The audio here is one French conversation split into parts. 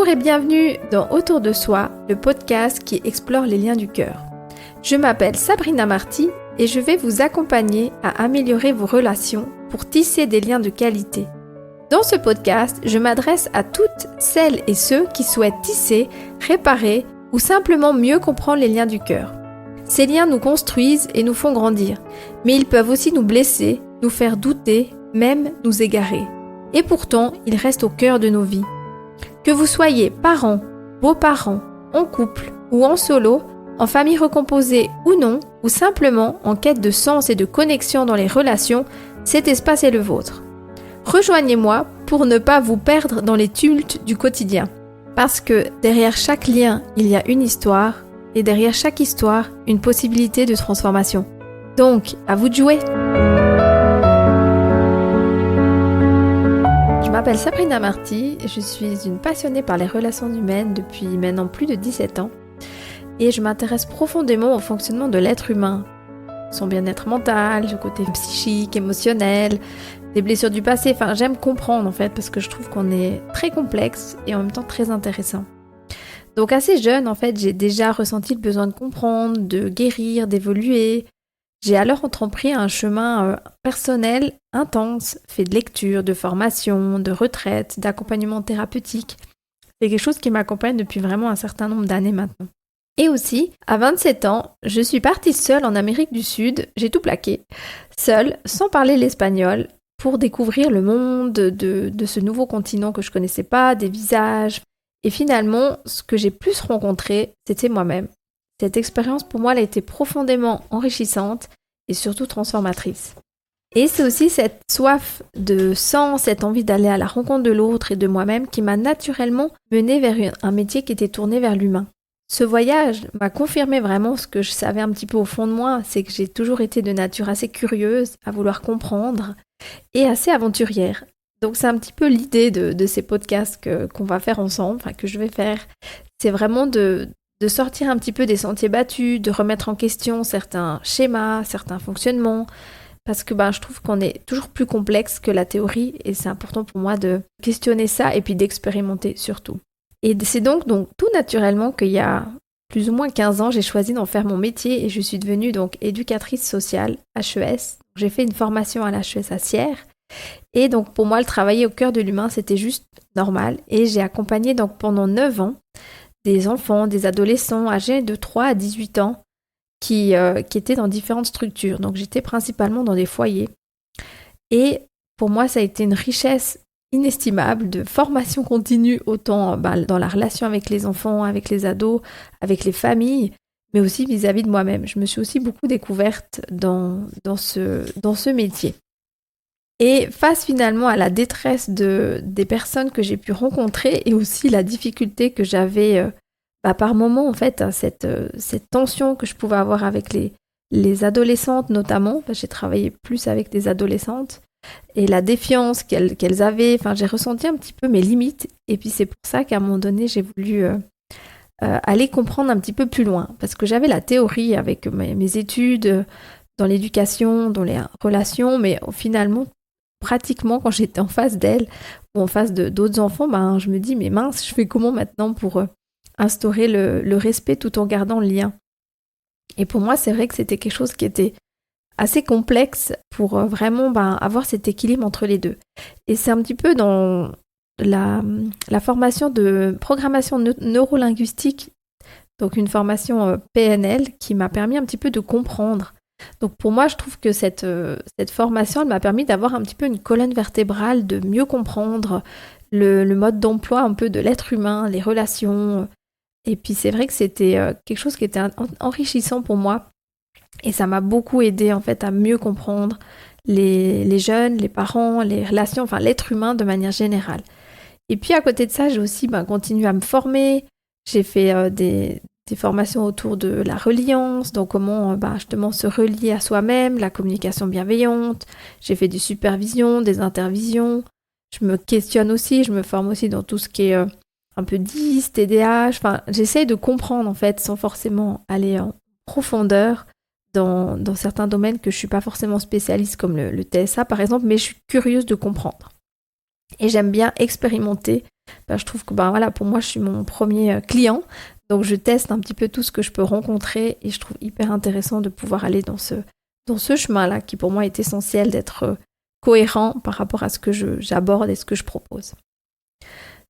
Bonjour et bienvenue dans Autour de soi, le podcast qui explore les liens du cœur. Je m'appelle Sabrina Marty et je vais vous accompagner à améliorer vos relations pour tisser des liens de qualité. Dans ce podcast, je m'adresse à toutes celles et ceux qui souhaitent tisser, réparer ou simplement mieux comprendre les liens du cœur. Ces liens nous construisent et nous font grandir, mais ils peuvent aussi nous blesser, nous faire douter, même nous égarer. Et pourtant, ils restent au cœur de nos vies. Que vous soyez parents, beaux-parents, en couple ou en solo, en famille recomposée ou non, ou simplement en quête de sens et de connexion dans les relations, cet espace est le vôtre. Rejoignez-moi pour ne pas vous perdre dans les tumultes du quotidien. Parce que derrière chaque lien, il y a une histoire, et derrière chaque histoire, une possibilité de transformation. Donc, à vous de jouer! Je m'appelle Sabrina Marty, je suis une passionnée par les relations humaines depuis maintenant plus de 17 ans et je m'intéresse profondément au fonctionnement de l'être humain, son bien-être mental, le côté psychique, émotionnel, des blessures du passé, j'aime comprendre en fait parce que je trouve qu'on est très complexe et en même temps très intéressant. Donc assez jeune en fait, j'ai déjà ressenti le besoin de comprendre, de guérir, d'évoluer. J'ai alors entrepris un chemin personnel intense, fait de lecture, de formation, de retraite, d'accompagnement thérapeutique. C'est quelque chose qui m'accompagne depuis vraiment un certain nombre d'années maintenant. Et aussi, à 27 ans, je suis partie seule en Amérique du Sud, j'ai tout plaqué, seule, sans parler l'espagnol, pour découvrir le monde de ce nouveau continent que je connaissais pas, des visages. Et finalement, ce que j'ai plus rencontré, c'était moi-même. Cette expérience, pour moi, elle a été profondément enrichissante et surtout transformatrice. Et c'est aussi cette soif de sens, cette envie d'aller à la rencontre de l'autre et de moi-même qui m'a naturellement menée vers un métier qui était tourné vers l'humain. Ce voyage m'a confirmé vraiment ce que je savais un petit peu au fond de moi, c'est que j'ai toujours été de nature assez curieuse, à vouloir comprendre et assez aventurière. Donc c'est un petit peu l'idée de ces podcasts qu'on va faire ensemble, que je vais faire. C'est vraiment de sortir un petit peu des sentiers battus, de remettre en question certains schémas, certains fonctionnements, parce que je trouve qu'on est toujours plus complexe que la théorie et c'est important pour moi de questionner ça et puis d'expérimenter surtout. Et c'est donc tout naturellement qu'il y a plus ou moins 15 ans, j'ai choisi d'en faire mon métier et je suis devenue donc éducatrice sociale HES. J'ai fait une formation à l'HES à Sierre et donc pour moi le travailler au cœur de l'humain c'était juste normal et j'ai accompagné donc pendant 9 ans des enfants, des adolescents âgés de 3 à 18 ans qui étaient dans différentes structures. Donc j'étais principalement dans des foyers. Et pour moi, ça a été une richesse inestimable de formation continue, autant dans la relation avec les enfants, avec les ados, avec les familles, mais aussi vis-à-vis de moi-même. Je me suis aussi beaucoup découverte dans ce métier. Et face finalement à la détresse des personnes que j'ai pu rencontrer et aussi la difficulté que j'avais par moment en fait, cette tension que je pouvais avoir avec les adolescentes notamment, j'ai travaillé plus avec des adolescentes, et la défiance qu'elles avaient, j'ai ressenti un petit peu mes limites et puis c'est pour ça qu'à un moment donné j'ai voulu aller comprendre un petit peu plus loin parce que j'avais la théorie avec mes études dans l'éducation, dans les relations, mais finalement pratiquement quand j'étais en face d'elle ou en face d'autres enfants, je me dis mais mince, je fais comment maintenant pour instaurer le respect tout en gardant le lien. Et pour moi, c'est vrai que c'était quelque chose qui était assez complexe pour vraiment avoir cet équilibre entre les deux. Et c'est un petit peu dans la formation de programmation neurolinguistique, donc une formation PNL qui m'a permis un petit peu de comprendre. Donc pour moi, je trouve que cette formation, elle m'a permis d'avoir un petit peu une colonne vertébrale, de mieux comprendre le mode d'emploi un peu de l'être humain, les relations. Et puis c'est vrai que c'était quelque chose qui était enrichissant pour moi. Et ça m'a beaucoup aidé en fait à mieux comprendre les jeunes, les parents, les relations, l'être humain de manière générale. Et puis à côté de ça, j'ai aussi continué à me former. J'ai fait des formations autour de la reliance, donc comment justement se relier à soi-même, la communication bienveillante. J'ai fait des supervisions, des intervisions. Je me questionne aussi, je me forme aussi dans tout ce qui est un peu 10, TDAH. J'essaye de comprendre en fait sans forcément aller en profondeur dans certains domaines que je suis pas forcément spécialiste comme le TSA par exemple, mais je suis curieuse de comprendre. Et j'aime bien expérimenter je trouve que voilà, pour moi, je suis mon premier client. Donc, je teste un petit peu tout ce que je peux rencontrer et je trouve hyper intéressant de pouvoir aller dans ce chemin-là qui, pour moi, est essentiel d'être cohérent par rapport à ce que j'aborde et ce que je propose.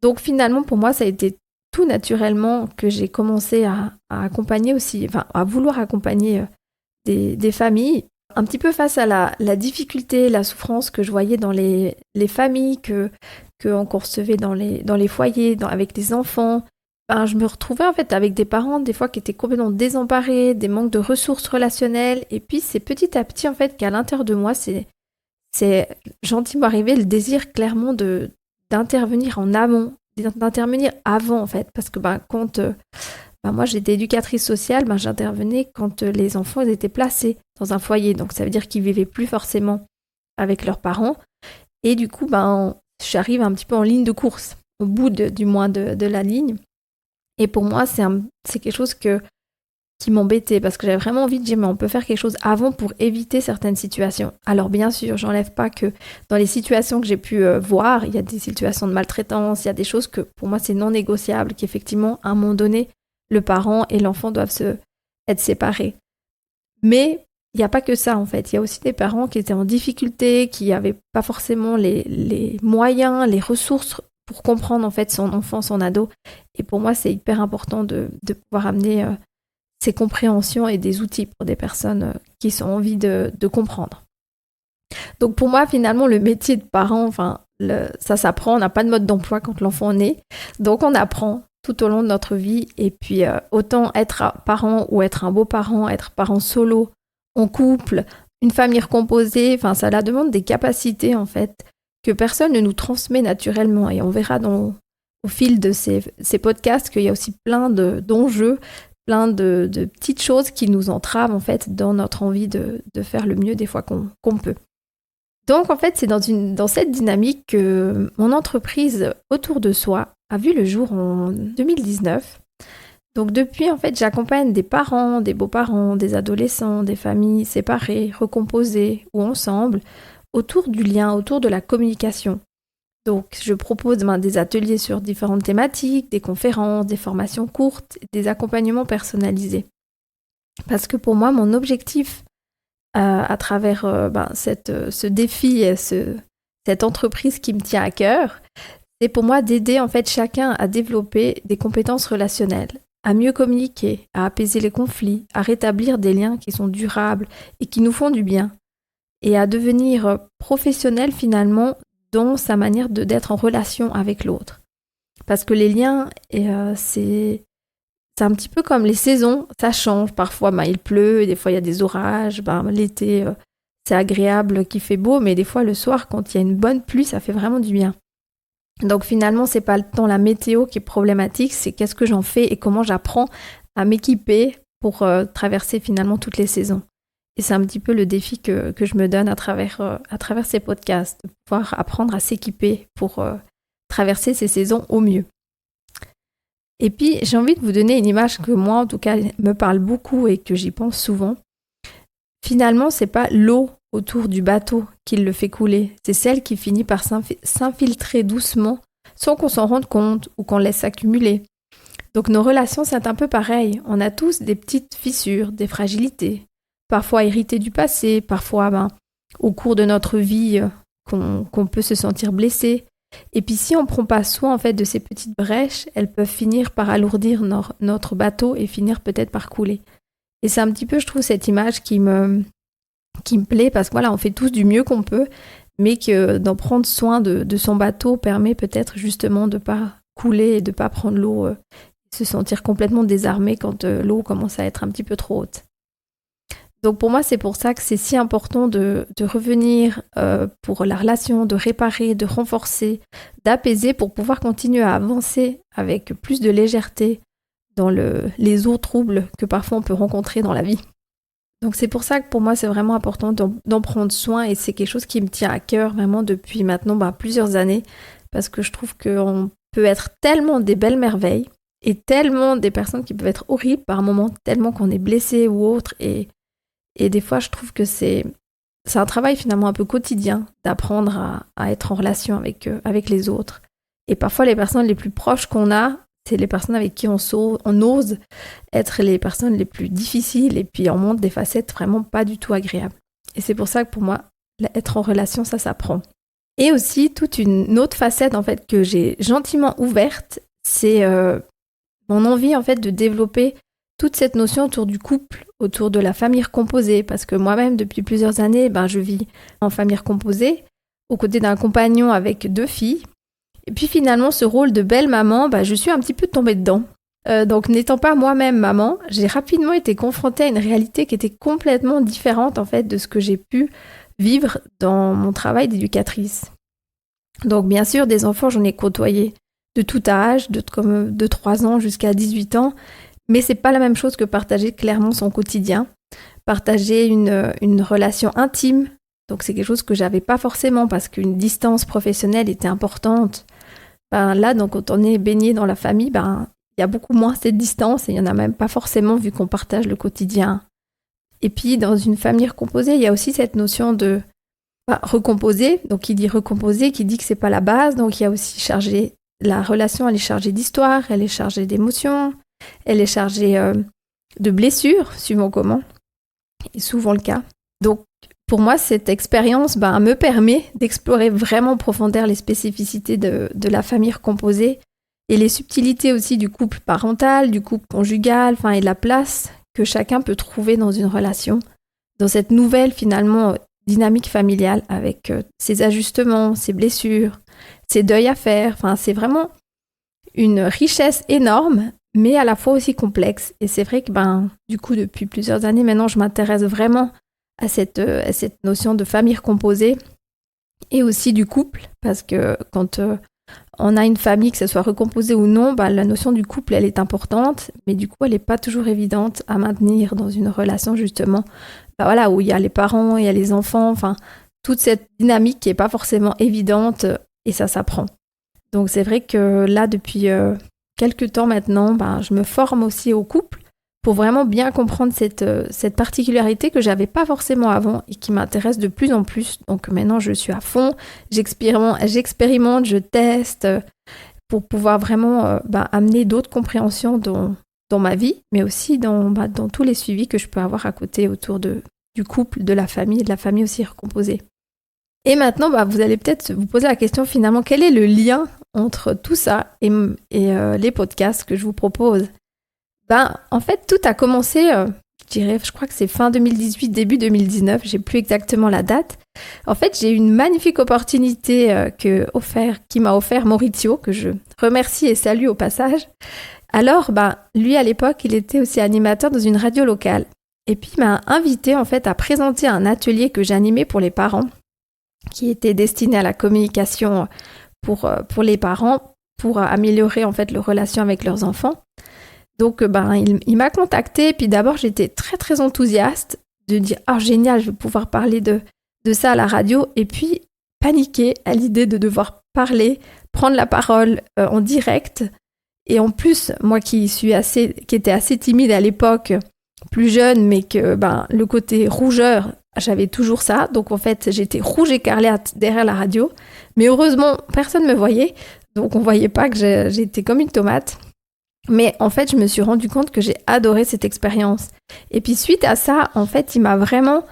Donc, finalement, pour moi, ça a été tout naturellement que j'ai commencé à accompagner aussi, à vouloir accompagner des familles, un petit peu face à la difficulté, la souffrance que je voyais dans les familles qu'on recevait dans les foyers, avec les enfants. Je me retrouvais en fait avec des parents des fois qui étaient complètement désemparés, des manques de ressources relationnelles, et puis c'est petit à petit en fait qu'à l'intérieur de moi, c'est gentiment arrivé le désir clairement d'intervenir en amont, d'intervenir avant en fait, parce que quand moi j'étais éducatrice sociale, j'intervenais quand les enfants étaient placés dans un foyer, donc ça veut dire qu'ils vivaient plus forcément avec leurs parents, et du coup j'arrive un petit peu en ligne de course, au bout du moins de la ligne. Et pour moi, c'est quelque chose qui m'embêtait parce que j'avais vraiment envie de dire mais on peut faire quelque chose avant pour éviter certaines situations. Alors bien sûr, j'enlève pas que dans les situations que j'ai pu voir, il y a des situations de maltraitance, il y a des choses que pour moi c'est non négociable, qu'effectivement à un moment donné, le parent et l'enfant doivent être séparés. Mais il n'y a pas que ça en fait, il y a aussi des parents qui étaient en difficulté, qui n'avaient pas forcément les moyens, les ressources pour comprendre en fait son enfant, son ado. Et pour moi, c'est hyper important de pouvoir amener ces compréhensions et des outils pour des personnes qui ont envie de comprendre. Donc pour moi, finalement, le métier de parent, ça s'apprend, on n'a pas de mode d'emploi quand l'enfant naît. Donc on apprend tout au long de notre vie. Et puis autant être parent ou être un beau parent, être parent solo, en couple, une famille recomposée, ça la demande des capacités en fait que personne ne nous transmet naturellement. Et on verra au fil de ces podcasts qu'il y a aussi plein d'enjeux, plein de petites choses qui nous entravent en fait dans notre envie de faire le mieux des fois qu'on peut. Donc en fait, c'est dans cette dynamique que mon entreprise Autour de Soi a vu le jour en 2019. Donc depuis, en fait, j'accompagne des parents, des beaux-parents, des adolescents, des familles séparées, recomposées ou ensemble, autour du lien, autour de la communication. Donc, je propose des ateliers sur différentes thématiques, des conférences, des formations courtes, des accompagnements personnalisés. Parce que pour moi, mon objectif à travers ce défi, cette entreprise qui me tient à cœur, c'est pour moi d'aider en fait chacun à développer des compétences relationnelles, à mieux communiquer, à apaiser les conflits, à rétablir des liens qui sont durables et qui nous font du bien, et à devenir professionnel finalement dans sa manière d'être en relation avec l'autre. Parce que les liens, c'est un petit peu comme les saisons, ça change. Parfois, il pleut, et des fois il y a des orages. L'été, c'est agréable, qu'il fait beau, mais des fois le soir, quand il y a une bonne pluie, ça fait vraiment du bien. Donc finalement, c'est pas tant la météo qui est problématique, c'est qu'est-ce que j'en fais et comment j'apprends à m'équiper pour traverser finalement toutes les saisons. Et c'est un petit peu le défi que je me donne à travers ces podcasts, de pouvoir apprendre à s'équiper pour traverser ces saisons au mieux. Et puis, j'ai envie de vous donner une image que moi, en tout cas, me parle beaucoup et que j'y pense souvent. Finalement, c'est pas l'eau autour du bateau qui le fait couler, c'est celle qui finit par s'infiltrer doucement sans qu'on s'en rende compte ou qu'on laisse s'accumuler. Donc nos relations, c'est un peu pareil. On a tous des petites fissures, des fragilités, parfois héritées du passé, parfois au cours de notre vie qu'on peut se sentir blessé. Et puis si on ne prend pas soin en fait de ces petites brèches, elles peuvent finir par alourdir notre bateau et finir peut-être par couler. Et c'est un petit peu, je trouve, cette image qui me plaît parce que on fait tous du mieux qu'on peut, mais que d'en prendre soin de son bateau permet peut-être justement de ne pas couler et de ne pas prendre l'eau, se sentir complètement désarmé quand l'eau commence à être un petit peu trop haute. Donc pour moi, c'est pour ça que c'est si important de revenir pour la relation, de réparer, de renforcer, d'apaiser pour pouvoir continuer à avancer avec plus de légèreté dans les eaux troubles que parfois on peut rencontrer dans la vie. Donc c'est pour ça que pour moi, c'est vraiment important d'en prendre soin et c'est quelque chose qui me tient à cœur vraiment depuis maintenant plusieurs années parce que je trouve qu'on peut être tellement des belles merveilles et tellement des personnes qui peuvent être horribles par moments, tellement qu'on est blessé ou autre et des fois, je trouve que c'est un travail finalement un peu quotidien d'apprendre à être en relation avec les autres Et parfois, les personnes les plus proches qu'on a, c'est les personnes avec qui on ose être les personnes les plus difficiles et puis on montre des facettes vraiment pas du tout agréables. Et c'est pour ça que pour moi, être en relation, ça s'apprend. Et aussi, toute une autre facette en fait que j'ai gentiment ouverte, c'est mon envie en fait de développer toute cette notion autour du couple, autour de la famille recomposée, parce que moi-même, depuis plusieurs années, je vis en famille recomposée, aux côtés d'un compagnon avec 2 filles. Et puis finalement, ce rôle de belle maman, je suis un petit peu tombée dedans. Donc n'étant pas moi-même maman, j'ai rapidement été confrontée à une réalité qui était complètement différente en fait de ce que j'ai pu vivre dans mon travail d'éducatrice. Donc bien sûr, des enfants, j'en ai côtoyé de tout âge, de 3 ans jusqu'à 18 ans, mais c'est pas la même chose que partager clairement son quotidien, partager une relation intime. Donc c'est quelque chose que j'avais pas forcément parce qu'une distance professionnelle était importante. Là, donc quand on est baigné dans la famille, il y a beaucoup moins cette distance et il y en a même pas forcément vu qu'on partage le quotidien. Et puis dans une famille recomposée, il y a aussi cette notion de recomposer. Donc qui dit recomposer, qui dit que c'est pas la base. Donc il y a aussi la relation, elle est chargée d'histoire, elle est chargée d'émotions, elle est chargée de blessures, suivant comment. Et souvent le cas. Donc pour moi, cette expérience me permet d'explorer vraiment en profondeur les spécificités de la famille recomposée et les subtilités aussi du couple parental, du couple conjugal, et la place que chacun peut trouver dans une relation, dans cette nouvelle finalement dynamique familiale avec ses ajustements, ses blessures, ses deuils à faire. C'est vraiment une richesse énorme, mais à la fois aussi complexe. Et c'est vrai que du coup, depuis plusieurs années maintenant, je m'intéresse vraiment à cette notion de famille recomposée et aussi du couple, parce que quand on a une famille, que ce soit recomposée ou non, la notion du couple, elle est importante, mais du coup, elle n'est pas toujours évidente à maintenir dans une relation, justement, où il y a les parents, il y a les enfants, toute cette dynamique qui n'est pas forcément évidente, et ça s'apprend. Donc c'est vrai que là, depuis quelques temps maintenant, je me forme aussi au couple, pour vraiment bien comprendre cette particularité que j'avais pas forcément avant et qui m'intéresse de plus en plus. Donc maintenant, je suis à fond, j'expérimente, je teste pour pouvoir vraiment amener d'autres compréhensions dans ma vie, mais aussi dans tous les suivis que je peux avoir à côté autour du couple, de la famille aussi recomposée. Et maintenant, vous allez peut-être vous poser la question finalement, quel est le lien entre tout ça et les podcasts que je vous propose ? En fait, tout a commencé, je crois que c'est fin 2018, début 2019, j'ai plus exactement la date. En fait, j'ai eu une magnifique opportunité qui m'a offert Maurizio, que je remercie et salue au passage. Alors, lui, à l'époque, il était aussi animateur dans une radio locale. Et puis, il m'a invité, en fait, à présenter un atelier que j'animais pour les parents, qui était destiné à la communication pour les parents, pour améliorer, en fait, leur relation avec leurs enfants. Donc, il m'a contactée, puis d'abord, j'étais très, très enthousiaste de dire « Ah, génial, je vais pouvoir parler de ça à la radio », et puis paniquer à l'idée de devoir prendre la parole en direct. Et en plus, moi qui étais assez timide à l'époque, plus jeune, mais que le côté rougeur, j'avais toujours ça. Donc, en fait, j'étais rouge écarlate derrière la radio. Mais heureusement, personne ne me voyait, donc on ne voyait pas que j'étais comme une tomate. Mais en fait, je me suis rendu compte que j'ai adoré cette expérience. Et puis suite à ça, en fait, il m'a vraiment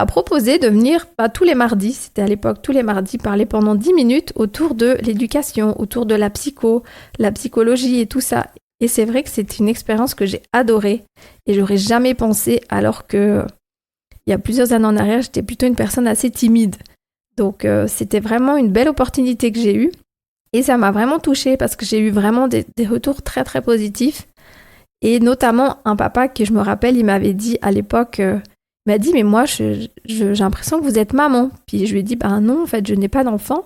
proposé de venir tous les mardis, c'était à l'époque tous les mardis, parler pendant 10 minutes autour de l'éducation, autour de la psychologie et tout ça. Et c'est vrai que c'est une expérience que j'ai adorée et j'aurais jamais pensé, alors que il y a plusieurs années en arrière, j'étais plutôt une personne assez timide. Donc c'était vraiment une belle opportunité que j'ai eue. Et ça m'a vraiment touchée parce que j'ai eu vraiment des retours très très positifs. Et notamment un papa que je me rappelle, il m'avait dit à l'époque, il m'a dit « Mais moi, j'ai l'impression que vous êtes maman ». Puis je lui ai dit « Non, en fait, je n'ai pas d'enfant ».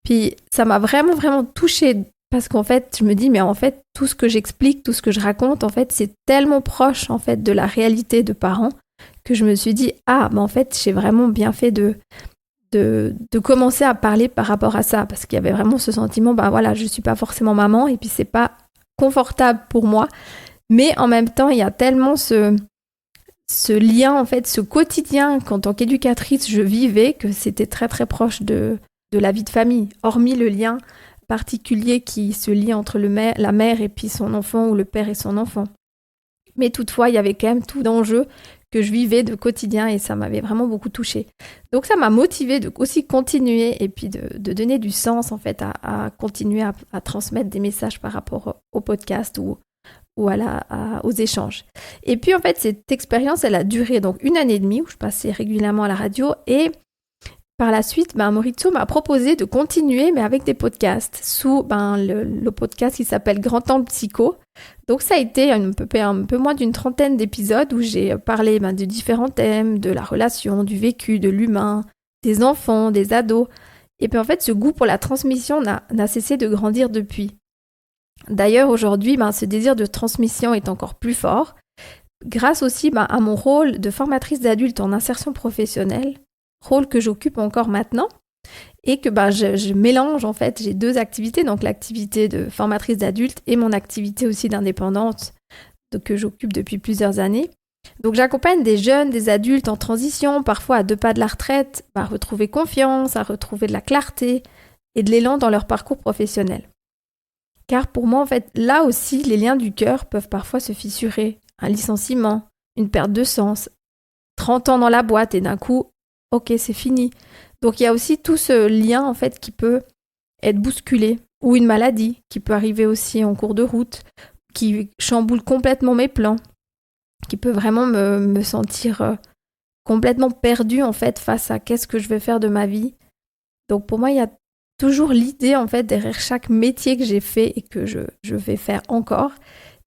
Puis ça m'a vraiment vraiment touchée parce qu'en fait, je me dis « Mais en fait, tout ce que j'explique, tout ce que je raconte, en fait, c'est tellement proche en fait de la réalité de parents que je me suis dit « Ah, en fait, j'ai vraiment bien fait de commencer à parler par rapport à ça, parce qu'il y avait vraiment ce sentiment, je suis pas forcément maman, et puis c'est pas confortable pour moi, mais en même temps, il y a tellement ce lien, en fait, ce quotidien qu'en tant qu'éducatrice, je vivais, que c'était très très proche de la vie de famille, hormis le lien particulier qui se lie entre la mère et puis son enfant ou le père et son enfant. Mais toutefois, il y avait quand même tout d'enjeux que je vivais de quotidien et ça m'avait vraiment beaucoup touchée. Donc ça m'a motivée de aussi continuer et puis de donner du sens en fait à continuer à transmettre des messages par rapport au podcast ou aux échanges. Et puis en fait, cette expérience, elle a duré donc 1 année et demie où je passais régulièrement à la radio et par la suite, Maurizio m'a proposé de continuer, mais avec des podcasts, sous le podcast qui s'appelle Grand Angle Psycho. Donc ça a été un peu moins d'une 30aine d'épisodes où j'ai parlé de différents thèmes, de la relation, du vécu, de l'humain, des enfants, des ados. Et puis en fait, ce goût pour la transmission n'a cessé de grandir depuis. D'ailleurs, aujourd'hui, ce désir de transmission est encore plus fort, grâce aussi à mon rôle de formatrice d'adultes en insertion professionnelle, rôle que j'occupe encore maintenant et que je mélange en fait, j'ai 2 activités, donc l'activité de formatrice d'adultes et mon activité aussi d'indépendante que j'occupe depuis plusieurs années. Donc j'accompagne des jeunes, des adultes en transition, parfois à 2 pas de la retraite, à retrouver confiance, à retrouver de la clarté et de l'élan dans leur parcours professionnel. Car pour moi en fait, là aussi, les liens du cœur peuvent parfois se fissurer. Un licenciement, une perte de sens, 30 ans dans la boîte et d'un coup, ok, c'est fini. Donc il y a aussi tout ce lien en fait qui peut être bousculé, ou une maladie qui peut arriver aussi en cours de route, qui chamboule complètement mes plans, qui peut vraiment me sentir complètement perdue en fait face à qu'est-ce que je vais faire de ma vie. Donc pour moi, il y a toujours l'idée en fait derrière chaque métier que j'ai fait et que je vais faire encore,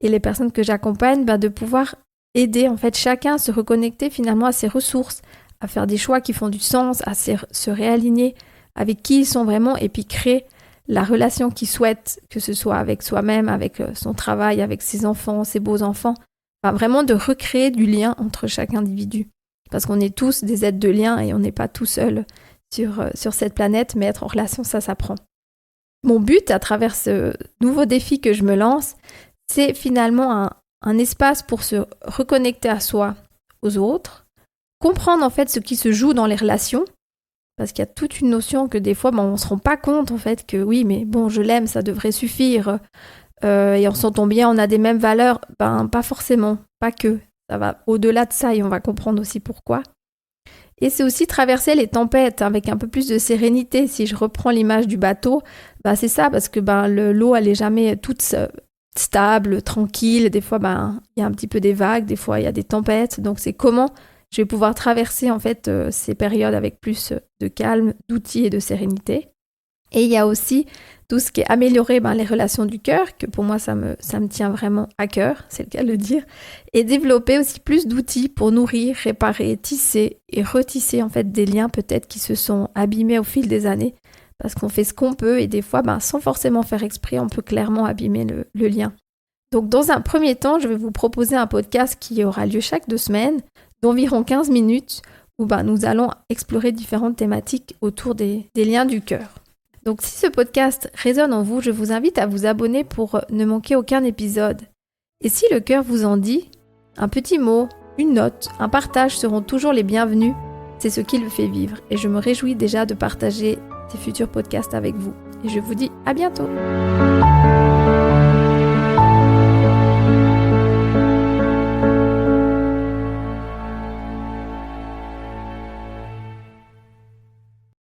et les personnes que j'accompagne, de pouvoir aider en fait chacun à se reconnecter finalement à ses ressources, à faire des choix qui font du sens, à se réaligner avec qui ils sont vraiment et puis créer la relation qu'ils souhaitent, que ce soit avec soi-même, avec son travail, avec ses enfants, ses beaux-enfants. Vraiment de recréer du lien entre chaque individu. Parce qu'on est tous des êtres de lien et on n'est pas tout seul sur cette planète, mais être en relation, ça s'apprend. Mon but à travers ce nouveau défi que je me lance, c'est finalement un espace pour se reconnecter à soi, aux autres, comprendre en fait ce qui se joue dans les relations, parce qu'il y a toute une notion que des fois on ne se rend pas compte en fait que oui mais bon je l'aime, ça devrait suffire, et on s'entend bien, on a des mêmes valeurs, pas forcément, pas que, ça va au-delà de ça et on va comprendre aussi pourquoi. Et c'est aussi traverser les tempêtes avec un peu plus de sérénité. Si je reprends l'image du bateau, c'est ça, parce que l'eau elle est jamais toute stable, tranquille, des fois il y a un petit peu des vagues, des fois il y a des tempêtes, donc c'est comment je vais pouvoir traverser en fait ces périodes avec plus de calme, d'outils et de sérénité. Et il y a aussi tout ce qui est améliorer les relations du cœur, que pour moi ça me tient vraiment à cœur, c'est le cas de le dire, et développer aussi plus d'outils pour nourrir, réparer, tisser et retisser en fait des liens peut-être qui se sont abîmés au fil des années, parce qu'on fait ce qu'on peut et des fois sans forcément faire exprès, on peut clairement abîmer le lien. Donc dans un premier temps, je vais vous proposer un podcast qui aura lieu chaque 2 semaines, d'environ 15 minutes, où nous allons explorer différentes thématiques autour des liens du cœur. Donc si ce podcast résonne en vous, je vous invite à vous abonner pour ne manquer aucun épisode. Et si le cœur vous en dit, un petit mot, une note, un partage seront toujours les bienvenus. C'est ce qui le fait vivre et je me réjouis déjà de partager ces futurs podcasts avec vous. Et je vous dis à bientôt.